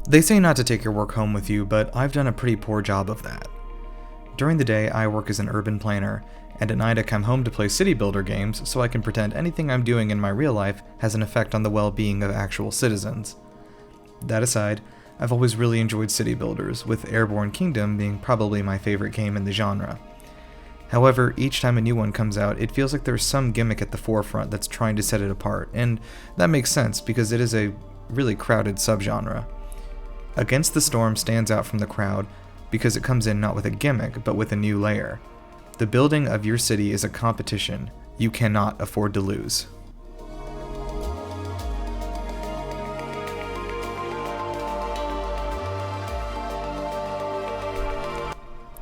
They say not to take your work home with you, but I've done a pretty poor job of that. During the day, I work as an urban planner, and at night I come home to play city builder games so I can pretend anything I'm doing in my real life has an effect on the well-being of actual citizens. That aside, I've always really enjoyed city builders, with Airborne Kingdom being probably my favorite game in the genre. However, each time a new one comes out, it feels like there's some gimmick at the forefront that's trying to set it apart, and that makes sense because it is a really crowded subgenre. Against the Storm stands out from the crowd because it comes in not with a gimmick, but with a new layer. The building of your city is a competition you cannot afford to lose.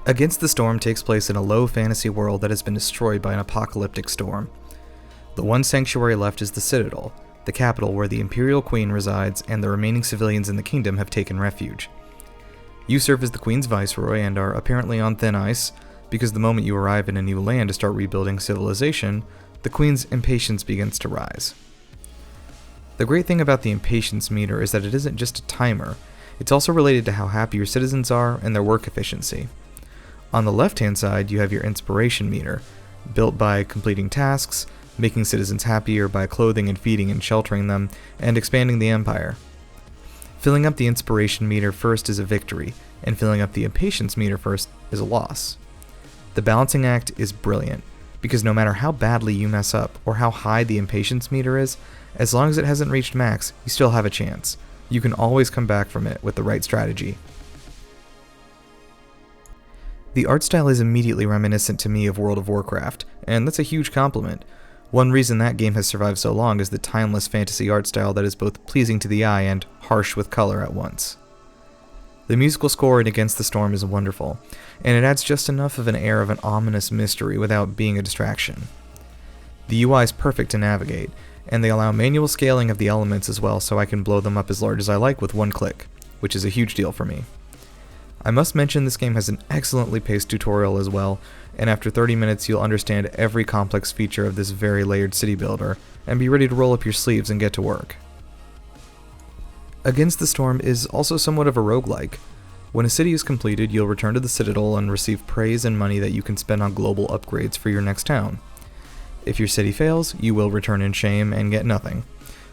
Against the Storm takes place in a low fantasy world that has been destroyed by an apocalyptic storm. The one sanctuary left is the Citadel, the capital where the Imperial Queen resides, and the remaining civilians in the kingdom have taken refuge. You serve as the Queen's viceroy and are apparently on thin ice, because the moment you arrive in a new land to start rebuilding civilization, the Queen's impatience begins to rise. The great thing about the impatience meter is that it isn't just a timer, it's also related to how happy your citizens are and their work efficiency. On the left-hand side, you have your inspiration meter, built by completing tasks, making citizens happier by clothing and feeding and sheltering them, and expanding the empire. Filling up the inspiration meter first is a victory, and filling up the impatience meter first is a loss. The balancing act is brilliant, because no matter how badly you mess up or how high the impatience meter is, as long as it hasn't reached max, you still have a chance. You can always come back from it with the right strategy. The art style is immediately reminiscent to me of World of Warcraft, and that's a huge compliment. One reason that game has survived so long is the timeless fantasy art style that is both pleasing to the eye and harsh with color at once. The musical score in Against the Storm is wonderful, and it adds just enough of an air of an ominous mystery without being a distraction. The UI is perfect to navigate, and they allow manual scaling of the elements as well, so I can blow them up as large as I like with one click, which is a huge deal for me. I must mention this game has an excellently paced tutorial as well, and after 30 minutes you'll understand every complex feature of this very layered city builder, and be ready to roll up your sleeves and get to work. Against the Storm is also somewhat of a roguelike. When a city is completed, you'll return to the Citadel and receive praise and money that you can spend on global upgrades for your next town. If your city fails, you will return in shame and get nothing,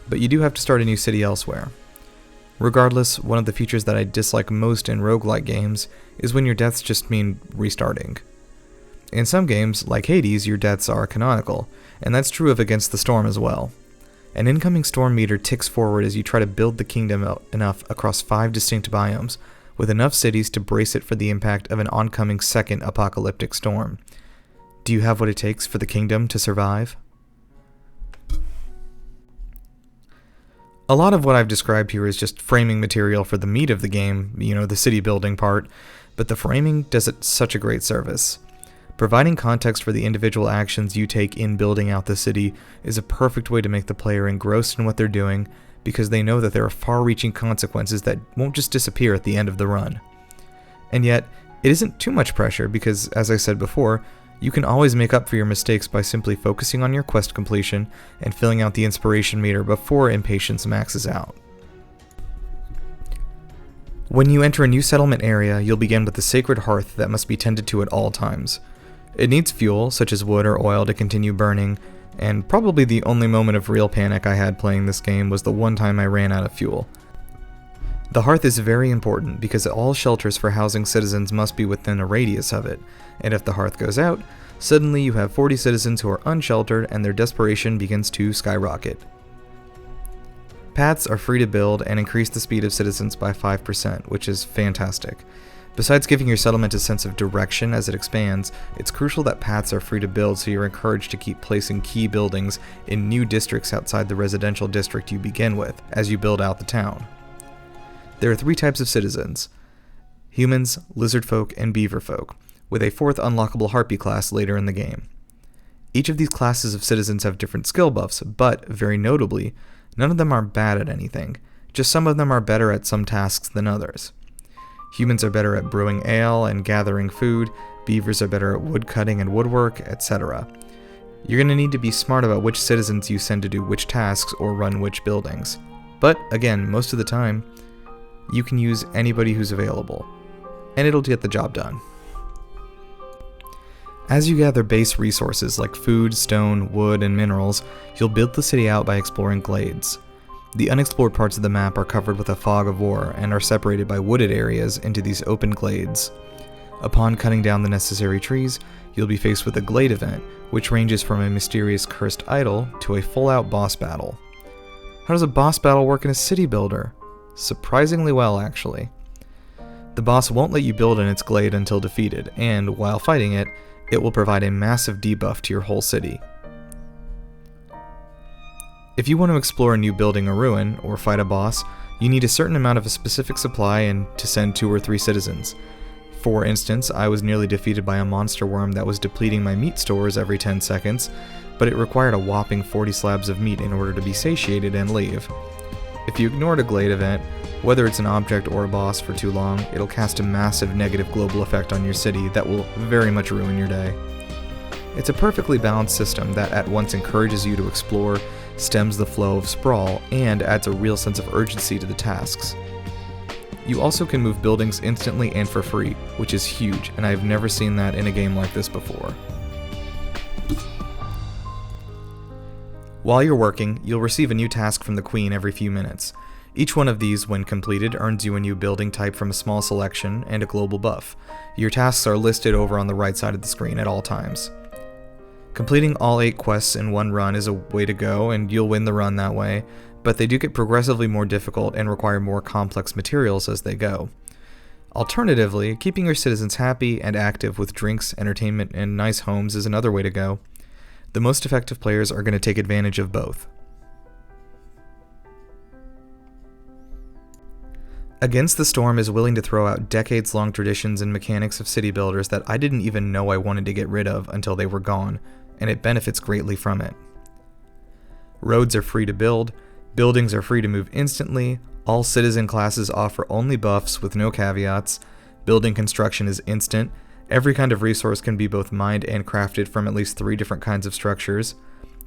but you do have to start a new city elsewhere. Regardless, one of the features that I dislike most in roguelike games is when your deaths just mean restarting. In some games, like Hades, your deaths are canonical, and that's true of Against the Storm as well. An incoming storm meter ticks forward as you try to build the kingdom enough across 5 distinct biomes, with enough cities to brace it for the impact of an oncoming second apocalyptic storm. Do you have what it takes for the kingdom to survive? A lot of what I've described here is just framing material for the meat of the game, the city building part, but the framing does it such a great service. Providing context for the individual actions you take in building out the city is a perfect way to make the player engrossed in what they're doing, because they know that there are far-reaching consequences that won't just disappear at the end of the run. And yet, it isn't too much pressure because, as I said before, you can always make up for your mistakes by simply focusing on your quest completion and filling out the inspiration meter before impatience maxes out. When you enter a new settlement area, you'll begin with the sacred hearth that must be tended to at all times. It needs fuel, such as wood or oil, to continue burning, and probably the only moment of real panic I had playing this game was the one time I ran out of fuel. The hearth is very important because all shelters for housing citizens must be within a radius of it, and if the hearth goes out, suddenly you have 40 citizens who are unsheltered and their desperation begins to skyrocket. Paths are free to build and increase the speed of citizens by 5%, which is fantastic. Besides giving your settlement a sense of direction as it expands, it's crucial that paths are free to build, so you're encouraged to keep placing key buildings in new districts outside the residential district you begin with as you build out the town. There are 3 types of citizens: humans, lizard folk, and beaver folk, with a 4th unlockable harpy class later in the game. Each of these classes of citizens have different skill buffs, but, very notably, none of them are bad at anything, just some of them are better at some tasks than others. Humans are better at brewing ale and gathering food, beavers are better at wood cutting and woodwork, etc. You're going to need to be smart about which citizens you send to do which tasks or run which buildings. But, again, most of the time, you can use anybody who's available, and it'll get the job done. As you gather base resources like food, stone, wood, and minerals, you'll build the city out by exploring glades. The unexplored parts of the map are covered with a fog of war and are separated by wooded areas into these open glades. Upon cutting down the necessary trees, you'll be faced with a glade event, which ranges from a mysterious cursed idol to a full-out boss battle. How does a boss battle work in a city builder? Surprisingly well, actually. The boss won't let you build in its glade until defeated, and while fighting it, it will provide a massive debuff to your whole city. If you want to explore a new building or ruin, or fight a boss, you need a certain amount of a specific supply and to send 2 or 3 citizens. For instance, I was nearly defeated by a monster worm that was depleting my meat stores every 10 seconds, but it required a whopping 40 slabs of meat in order to be satiated and leave. If you ignored a glade event, whether it's an object or a boss for too long, it'll cast a massive negative global effect on your city that will very much ruin your day. It's a perfectly balanced system that at once encourages you to explore, stems the flow of sprawl, and adds a real sense of urgency to the tasks. You also can move buildings instantly and for free, which is huge, and I've never seen that in a game like this before. While you're working, you'll receive a new task from the Queen every few minutes. Each one of these, when completed, earns you a new building type from a small selection and a global buff. Your tasks are listed over on the right side of the screen at all times. Completing all 8 quests in one run is a way to go, and you'll win the run that way, but they do get progressively more difficult and require more complex materials as they go. Alternatively, keeping your citizens happy and active with drinks, entertainment, and nice homes is another way to go. The most effective players are going to take advantage of both. Against the Storm is willing to throw out decades-long traditions and mechanics of city builders that I didn't even know I wanted to get rid of until they were gone, and it benefits greatly from it. Roads are free to build, buildings are free to move instantly, all citizen classes offer only buffs with no caveats, building construction is instant, every kind of resource can be both mined and crafted from at least 3 different kinds of structures,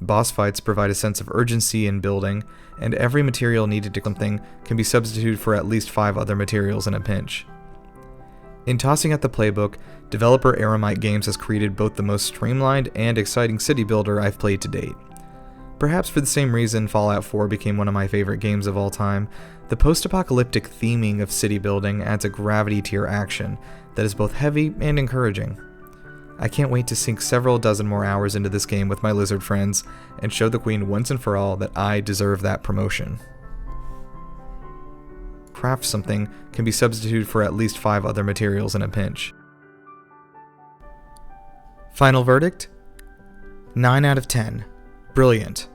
boss fights provide a sense of urgency in building, and every material needed to something can be substituted for at least 5 other materials in a pinch. In tossing out the playbook, developer Eremite Games has created both the most streamlined and exciting city builder I've played to date. Perhaps for the same reason Fallout 4 became one of my favorite games of all time, the post-apocalyptic theming of city building adds a gravity to your action that is both heavy and encouraging. I can't wait to sink several dozen more hours into this game with my lizard friends and show the Queen once and for all that I deserve that promotion. Craft something can be substituted for at least 5 other materials in a pinch. Final verdict? 9 out of 10. Brilliant.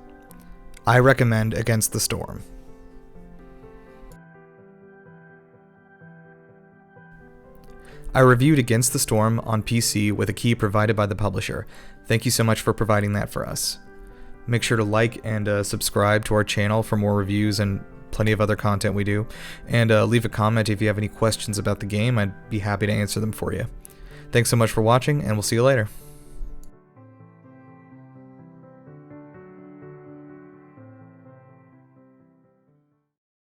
I recommend Against the Storm. I reviewed Against the Storm on PC with a key provided by the publisher. Thank you so much for providing that for us. Make sure to like and subscribe to our channel for more reviews and plenty of other content we do. And leave a comment if you have any questions about the game. I'd be happy to answer them for you. Thanks so much for watching, and we'll see you later.